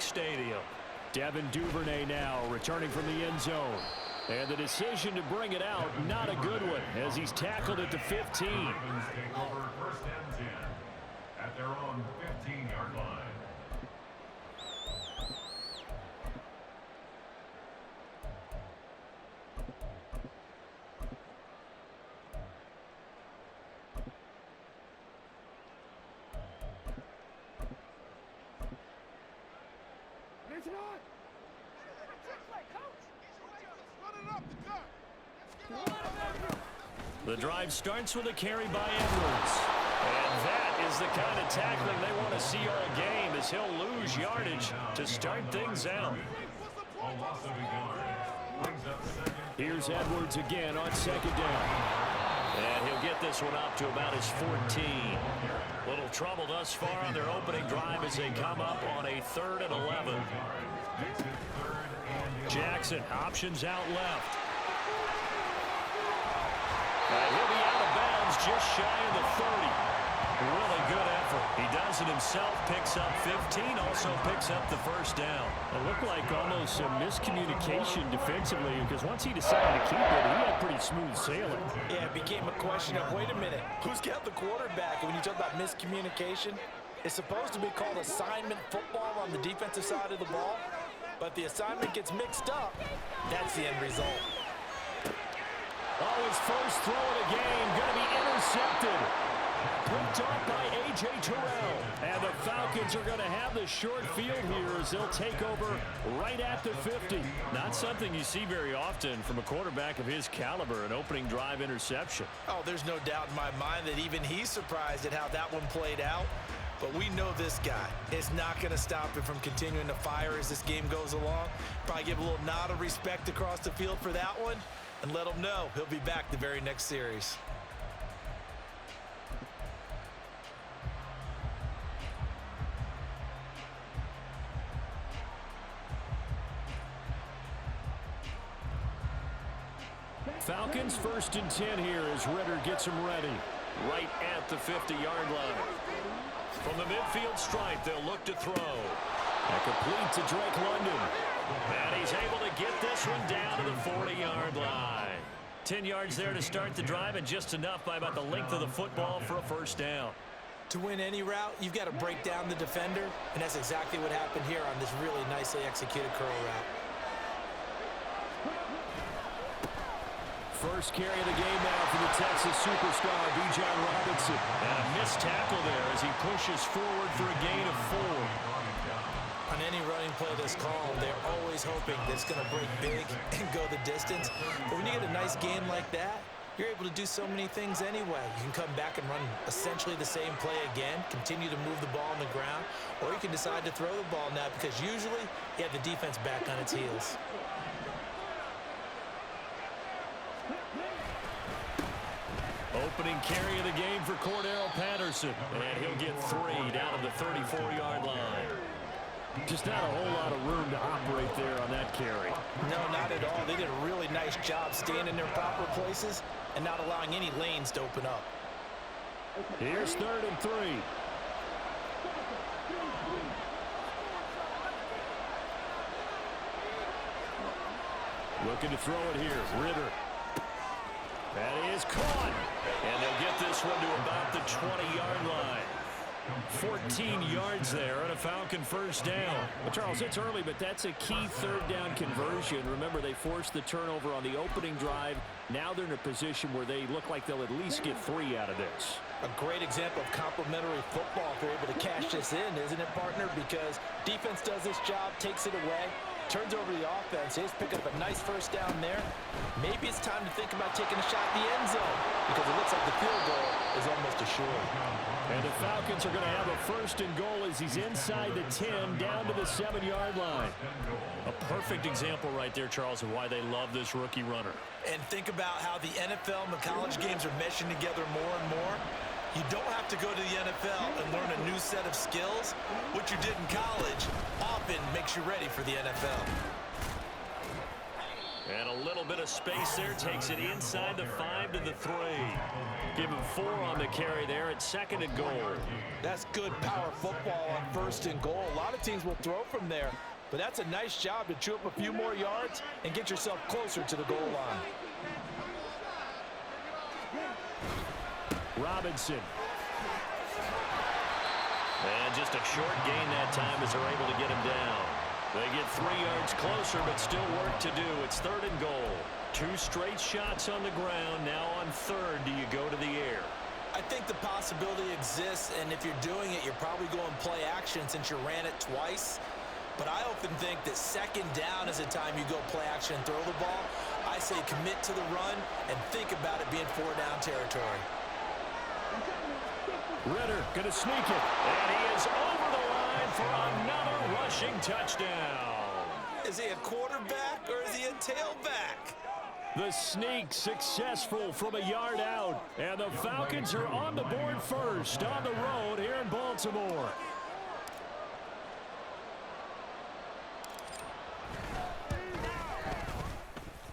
big stadium. Devin Duvernay now returning from the end zone. And the decision to bring it out, not a good one, as he's tackled at the 15. Ravens take over 1st and 10 at their own 15-yard line. The drive starts with a carry by Edwards. And that is the kind of tackling they want to see all game, as he'll lose yardage to start things out. Here's Edwards again on 2nd down. And he'll get this one up to about his 14. Little trouble thus far on their opening drive as they come up on a 3rd and 11. Jackson options out left. He'll be out of bounds just shy of the 30. Really good effort. He does it himself, picks up 15, also picks up the 1st down. It looked like almost some miscommunication defensively, because once he decided to keep it, he had pretty smooth sailing. Yeah, it became a question of, wait a minute, who's got the quarterback? And when you talk about miscommunication, it's supposed to be called assignment football on the defensive side of the ball, but the assignment gets mixed up. That's the end result. Oh, his first throw of the game going to be intercepted. Picked off by A.J. Terrell. And the Falcons are going to have the short field here as they'll take over right at the 50. Not something you see very often from a quarterback of his caliber, an opening drive interception. Oh, there's no doubt in my mind that even he's surprised at how that one played out. But we know this guy. It's not going to stop him from continuing to fire as this game goes along. Probably give a little nod of respect across the field for that one. And let him know he'll be back the very next series. Falcons 1st and 10 here as Ritter gets them ready. Right at the 50-yard line. From the midfield stripe, they'll look to throw. And complete to Drake London. And he's able to get this one down to the 40-yard line. 10 yards there to start the drive, and just enough by about the length of the football for a 1st down. To win any route, you've got to break down the defender, and that's exactly what happened here on this really nicely executed curl route. First carry of the game now for the Texas superstar, Bijan Robinson. And a missed tackle there as he pushes forward for a gain of 4. On any running play that's called, they're always hoping that it's going to break big and go the distance. But when you get a nice game like that, you're able to do so many things anyway. You can come back and run essentially the same play again, continue to move the ball on the ground, or you can decide to throw the ball now because usually you have the defense back on its heels. Opening carry of the game for Cordero Patterson. And he'll get 3 down to the 34-yard line. Just not a whole lot of room to operate there on that carry. No, not at all. They did a really nice job staying in their proper places and not allowing any lanes to open up. Here's 3rd and 3. Looking to throw it here. Ritter. That is caught. And they'll get this one to about the 20-yard line. 14 yards there on a Falcon 1st down. Well, Charles, it's early, but that's a key 3rd down conversion. Remember, they forced the turnover on the opening drive. Now they're in a position where they look like they'll at least get 3 out of this. A great example of complementary football if they're able to cash this in, isn't it, partner? Because defense does this job, takes it away, turns over the offense. He's picking up a nice 1st down there. Maybe it's time to think about taking a shot at the end zone because it looks like the field goal is almost assured. And the Falcons are going to have a 1st and goal as he's inside the 10 down to the 7-yard line. A perfect example right there, Charles, of why they love this rookie runner. And think about how the NFL and the college games are meshing together more and more. You don't have to go to the NFL and learn a new set of skills. What you did in college often makes you ready for the NFL. And a little bit of space there. Takes it inside the 5 to the 3. Give him 4 on the carry there at 2nd and goal. That's good power football on 1st and goal. A lot of teams will throw from there, but that's a nice job to chew up a few more yards and get yourself closer to the goal line. Robinson. And just a short gain that time as they're able to get him down. They get 3 yards closer, but still work to do. It's 3rd and goal. 2 straight shots on the ground. Now on 3rd, do you go to the air? I think the possibility exists, and if you're doing it, you're probably going play action since you ran it twice. But I often think that 2nd down is the time you go play action and throw the ball. I say commit to the run and think about it being 4-down territory. Ritter going to sneak it. And he is over the line for another rushing touchdown. Is he a quarterback or is he a tailback? The sneak successful from a yard out. And the Falcons are on the board first on the road here in Baltimore.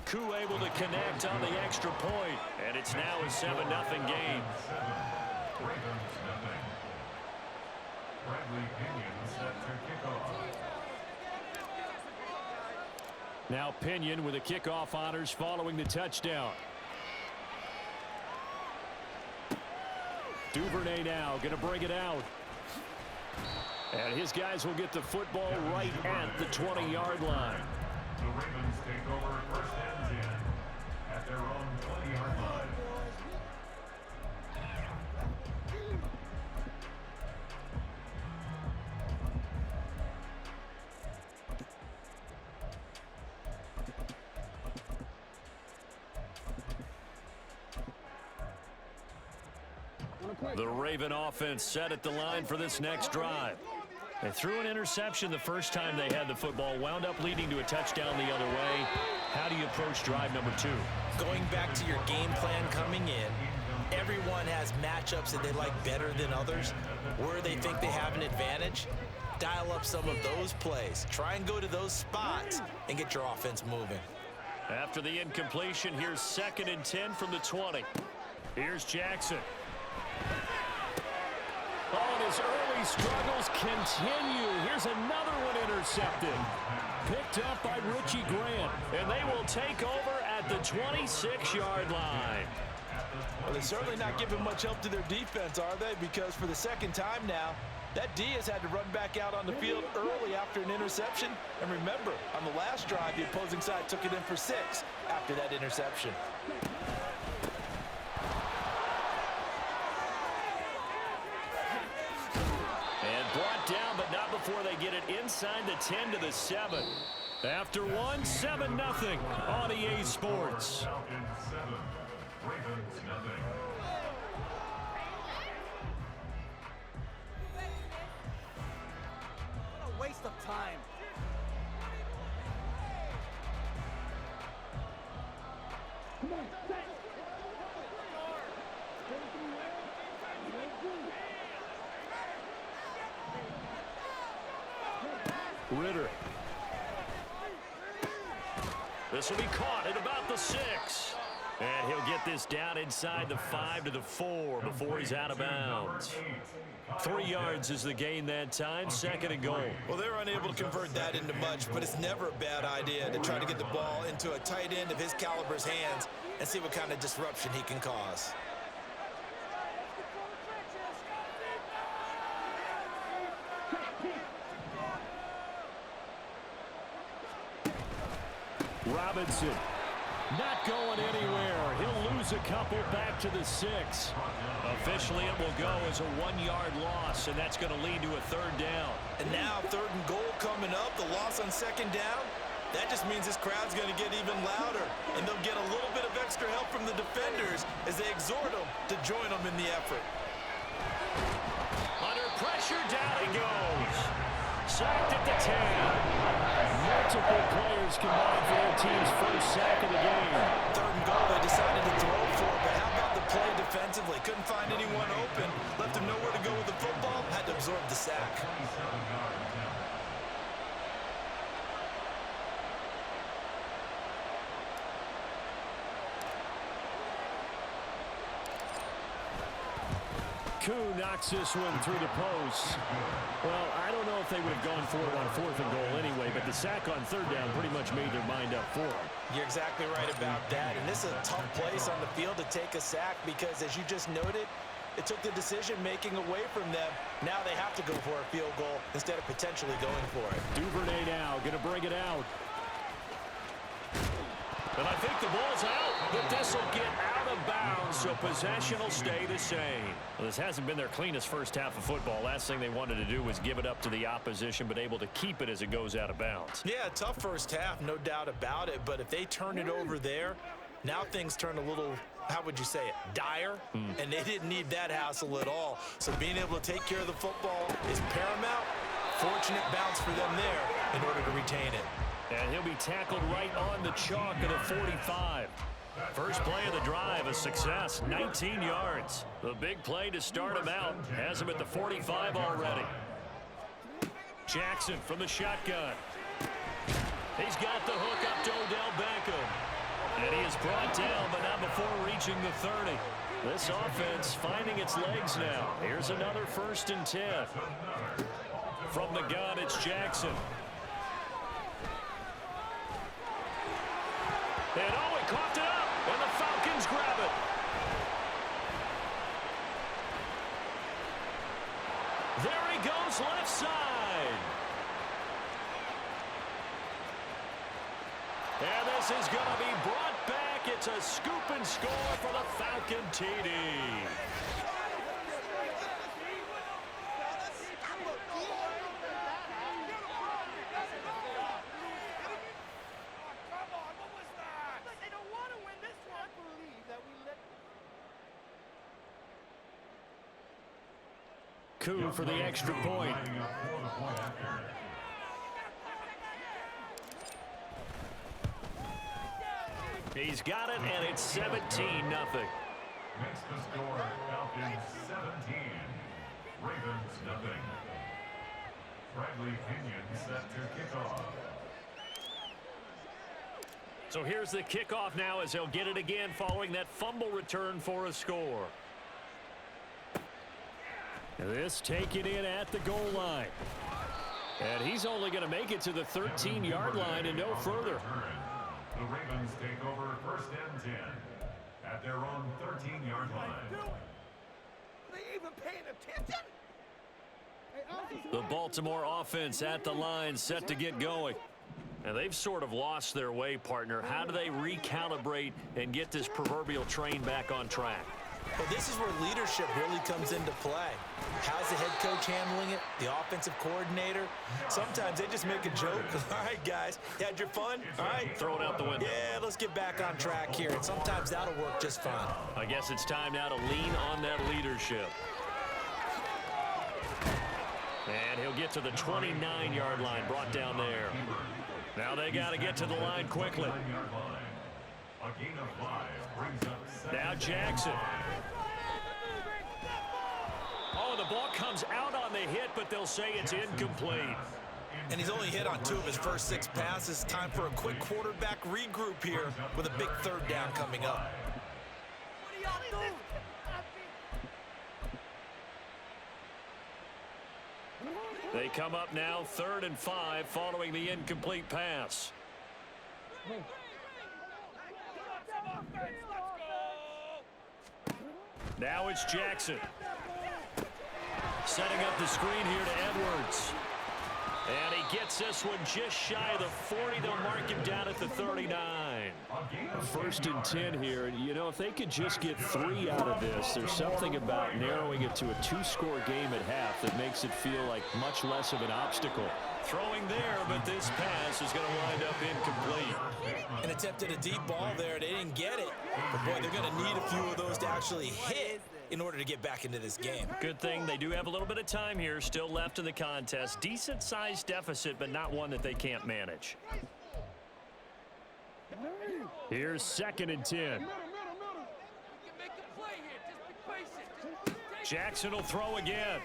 Koo able to connect on the extra point. And it's now a 7-0 game. Now Pinion with the kickoff honors following the touchdown. Duvernay now going to bring it out. And his guys will get the football right at the 20-yard line. The Ravens take over 1st and 10 at their own 20-yard line. The Raven offense set at the line for this next drive. They threw an interception the first time they had the football, wound up leading to a touchdown the other way. How do you approach drive number 2? Going back to your game plan coming in, everyone has matchups that they like better than others. Where they think they have an advantage, dial up some of those plays. Try and go to those spots and get your offense moving. After the incompletion, here's 2nd and 10 from the 20. Here's Jackson. Oh, and his early struggles continue. Here's another one intercepted. Picked up by Richie Grant. And they will take over at the 26-yard line. Well, they're certainly not giving much help to their defense, are they? Because for the 2nd time now, that D has had to run back out on the field early after an interception. And remember, on the last drive, the opposing side took it in for 6 after that interception. Brought down, but not before they get it inside the 10 to the 7. After 7-0 on EA Sports. Falcons 7, Ravens nothing. What a waste of time. Come on, Ritter. This will be caught at about the 6. And he'll get this down inside the 5 to the 4 before he's out of bounds. 3 yards is the gain that time, 2nd and goal. Well, they're unable to convert that into much, but it's never a bad idea to try to get the ball into a tight end of his caliber's hands and see what kind of disruption he can cause. Robinson not going anywhere. He'll lose a couple back to the 6. Officially, it will go as a 1-yard loss, and that's going to lead to a 3rd down. And now 3rd and goal coming up, the loss on 2nd down. That just means this crowd's going to get even louder, and they'll get a little bit of extra help from the defenders as they exhort them to join them in the effort. Under pressure, down he goes. Sacked at the 10. Multiple players combined for their team's first sack of the game. 3rd and goal, they decided to throw for it, but how about the play defensively? Couldn't find anyone open, left him nowhere to go with the football, had to absorb the sack. Koo knocks this one through the post. Well, I don't know if they would have gone for it on 4th and goal anyway, but the sack on 3rd down pretty much made their mind up for them. You're exactly right about that. And this is a tough place on the field to take a sack because, as you just noted, it took the decision-making away from them. Now they have to go for a field goal instead of potentially going for it. Duvernay now going to bring it out. And I think the ball's out, but this will get out of bounds, so possession will stay the same. Well, this hasn't been their cleanest first half of football. Last thing they wanted to do was give it up to the opposition, but able to keep it as it goes out of bounds. Yeah, tough first half, no doubt about it. But if they turn it over there, now things turn a little, how would you say it, dire? And they didn't need that hassle at all. So being able to take care of the football is paramount. Fortunate bounce for them there in order to retain it. And he'll be tackled right on the chalk at the 45. First play of the drive, a success, 19 yards. The big play to start him out has him at the 45 already. Jackson from the shotgun. He's got the hook up to Odell Beckham. And he is brought down, but not before reaching the 30. This offense finding its legs now. Here's another 1st and 10. From the gun, it's Jackson. And oh, he coughed it up, and the Falcons grab it. There he goes, left side. And this is going to be brought back. It's a scoop and score for the Falcon TD. Koo for the extra point. He's got it, and it's 17-0. Makes the score Falcons 17, Ravens nothing. Bradley Kenyon set to kick off. So here's the kickoff now as he'll get it again following that fumble return for a score. This taken in at the goal line. And he's only going to make it to the 13-yard line and no further. The Ravens take over 1st and 10 at their own 13-yard line. Are they even paying attention? The Baltimore offense at the line set to get going. And they've sort of lost their way, partner. How do they recalibrate and get this proverbial train back on track? Well, this is where leadership really comes into play. How's the head coach handling it? The offensive coordinator? Sometimes they just make a joke. All right, guys, you had your fun? All right. Throw it out the window. Yeah, let's get back on track here. And sometimes that'll work just fine. I guess it's time now to lean on that leadership. And he'll get to the 29-yard line, brought down there. Now they got to get to the line quickly. Now Jackson. Oh, the ball comes out on the hit, but they'll say it's incomplete. And he's only hit on 2 of his first 6 passes. Time for a quick quarterback regroup here with a big 3rd down coming up. What are y'all doing? They come up now 3rd and 5 following the incomplete pass. Now it's Jackson. Setting up the screen here to Edwards. And he gets this one just shy of the 40. They'll mark him down at the 39. 1st and 10 here. And, you know, if they could just get 3 out of this, there's something about narrowing it to a 2-score game at half that makes it feel like much less of an obstacle. Throwing there, but this pass is going to wind up incomplete. And attempted a deep ball there. They didn't get it. But, boy, they're going to need a few of those to actually hit in order to get back into this game. Good thing they do have a little bit of time here still left in the contest. Decent-sized deficit, but not one that they can't manage. Here's 2nd and 10. Jackson will throw again.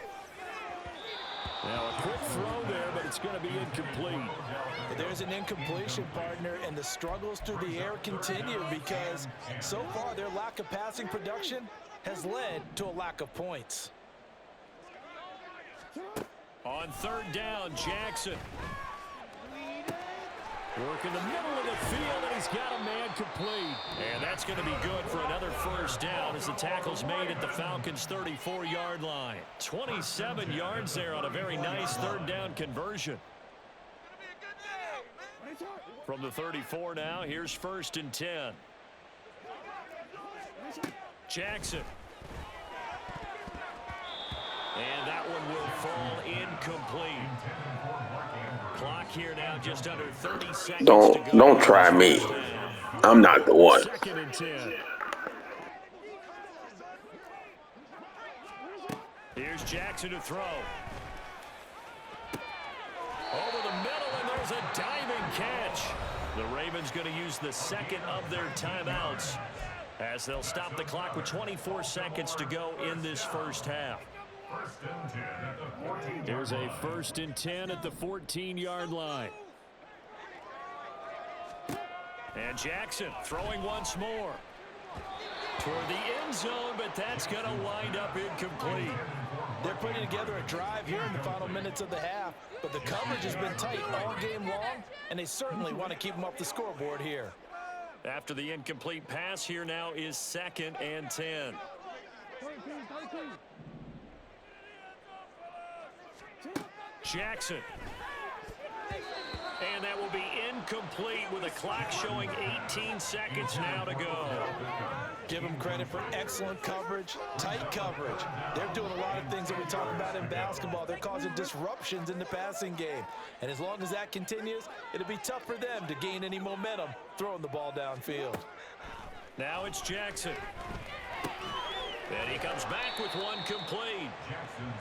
Now a quick throw there, but it's going to be incomplete. But there's an incompletion, partner, and the struggles through the air continue because so far their lack of passing production has led to a lack of points. On 3rd down, Jackson. Working the middle of the field, and he's got a man complete. And that's going to be good for another 1st down as the tackle's made at the Falcons' 34-yard line. 27 yards there on a very nice 3rd down conversion. From the 34 now, here's 1st and 10. Jackson. And that one will fall incomplete. Clock here now just under 30 seconds to go. Don't try me. I'm not the one. 2nd and 10. Here's Jackson to throw. Over the middle, and there's a diving catch. The Ravens going to use the 2nd of their timeouts as they'll stop the clock with 24 seconds to go in this 1st half. There's a 1st and 10 at the 14-yard line. And Jackson throwing once more. Toward the end zone, but that's going to wind up incomplete. They're putting together a drive here in the final minutes of the half, but the coverage has been tight all game long, and they certainly want to keep them off the scoreboard here. After the incomplete pass, here now is 2nd and 10. Jackson. And that will be incomplete with a clock showing 18 seconds now to go. Give them credit for excellent coverage, tight coverage. They're doing a lot of things that we talk about in basketball. They're causing disruptions in the passing game. And as long as that continues, it'll be tough for them to gain any momentum throwing the ball downfield. Now it's Jackson. And he comes back with one complete.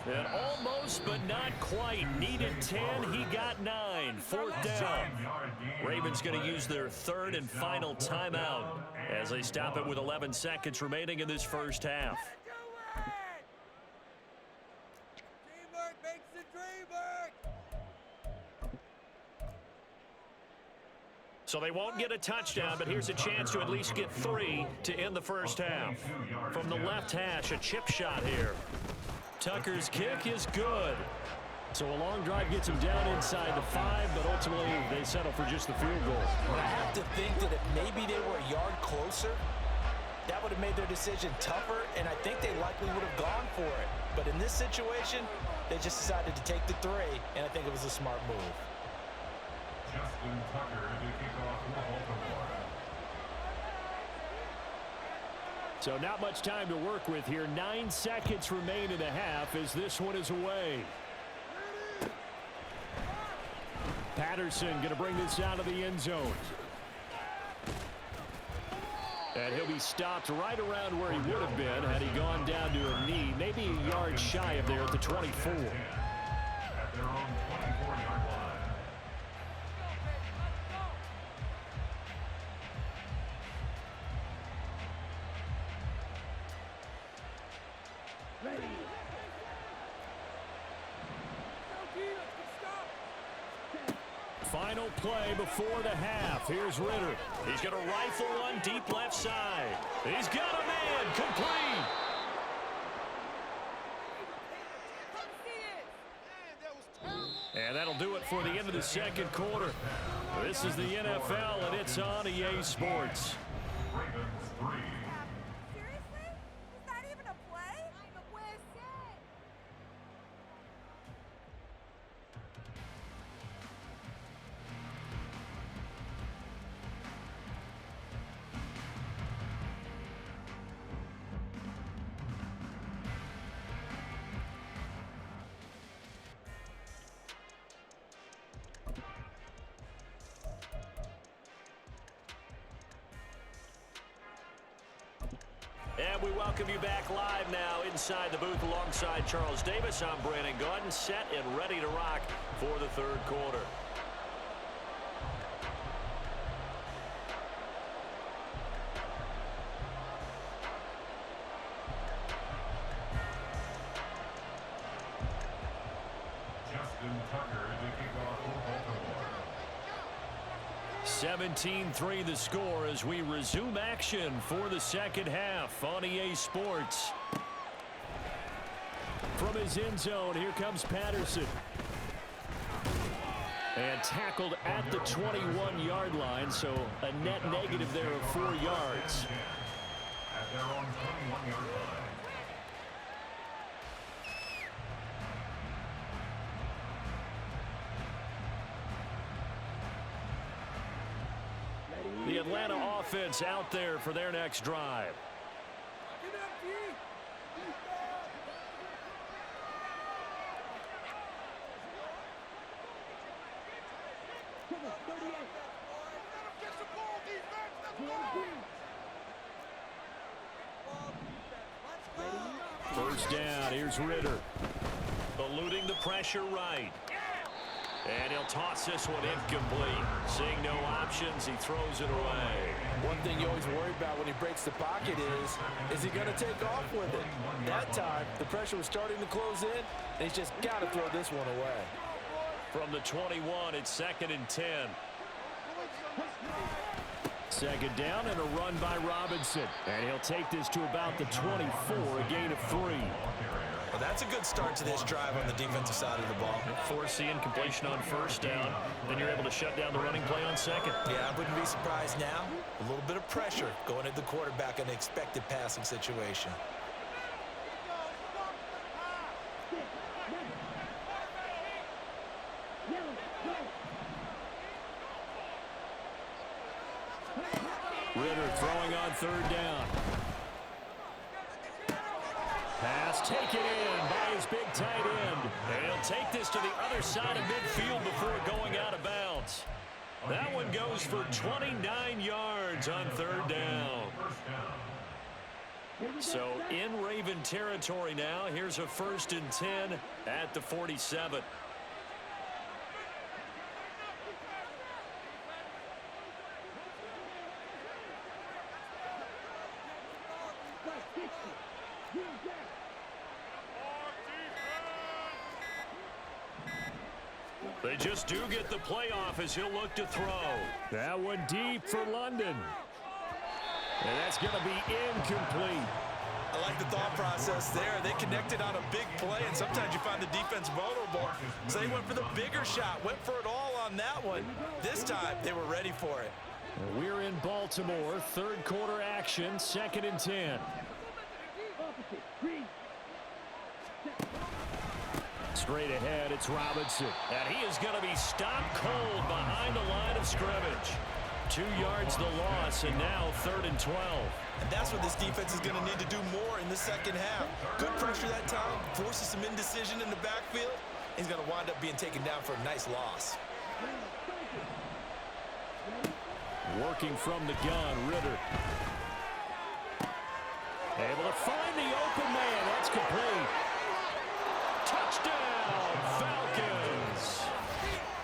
And almost, but not quite. Needed 10, he got 9. 4th down. Ravens going to use their 3rd and final timeout as they stop it with 11 seconds remaining in this 1st half. Teamwork makes the dream work. So they won't get a touchdown, but here's a chance to at least get 3 to end the 1st half. From the left hash, a chip shot here. Tucker's kick is good. So a long drive gets him down inside the 5, but ultimately they settle for just the field goal. But I have to think that if maybe they were a yard closer, that would have made their decision tougher, and I think they likely would have gone for it. But in this situation, they just decided to take the 3, and I think it was a smart move. Justin Tucker to kick off for Baltimore. So not much time to work with here. 9 seconds remain in the half as this one is away. Patterson going to bring this out of the end zone. And he'll be stopped right around where he would have been had he gone down to a knee, maybe a yard shy of there at the 24. At their own 24-yard line. Final play before the half. Here's Ritter. He's going to rifle one deep left side. He's got a man complete. And that'll do it for the end of the 2nd quarter. This is the NFL, and it's on EA Sports. Ravens 3. Seriously? Is that even a play? Where's it? And we welcome you back live now inside the booth alongside Charles Davis. I'm Brandon Gaudin, set and ready to rock for the 3rd quarter. Justin Tucker to kick off for Baltimore. 17-3 the score as we resume action for the 2nd half on EA Sports. From his end zone, here comes Patterson. And tackled at the 21-yard line, so a net negative there of 4 yards. At their own 21-yard line. The Atlanta offense out there for their next drive. Get up, G. First down, here's Ritter. Eluding the pressure right. And he'll toss this one incomplete. Seeing no options, he throws it away. One thing you always worry about when he breaks the pocket is he going to take off with it? That time, the pressure was starting to close in, and he's just got to throw this one away. From the 21, it's 2nd and 10. Second down and a run by Robinson. And he'll take this to about the 24, a gain of 3. Well, that's a good start to this drive on the defensive side of the ball. Force the incompletion on first down. Then you're able to shut down the running play on second. Yeah, I wouldn't be surprised now. A little bit of pressure going at the quarterback in an expected passing situation. Ritter throwing on 3rd down. Pass taken in by his big tight end. And he'll take this to the other side of midfield before going out of bounds. That one goes for 29 yards on 3rd down. So in Raven territory now, here's a 1st and 10 at the 47. They just do get the playoff as he'll look to throw. That one deep for London. And that's going to be incomplete. I like the thought process there. They connected on a big play, and sometimes you find the defense vulnerable. So they went for the bigger shot, went for it all on that one. This time, they were ready for it. We're in Baltimore, 3rd quarter action, 2nd and 10. Straight ahead, it's Robinson. And he is going to be stopped cold behind the line of scrimmage. 2 yards the loss, and now 3rd and 12. And that's what this defense is going to need to do more in the second half. Good pressure that time, forces some indecision in the backfield. He's going to wind up being taken down for a nice loss. Working from the gun, Ritter. Able to find the open man. That's complete. Touchdown, Falcons.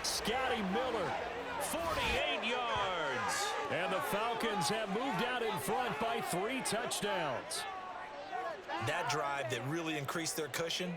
Scotty Miller. 48 yards. And the Falcons have moved out in front by 3 touchdowns. That drive that really increased their cushion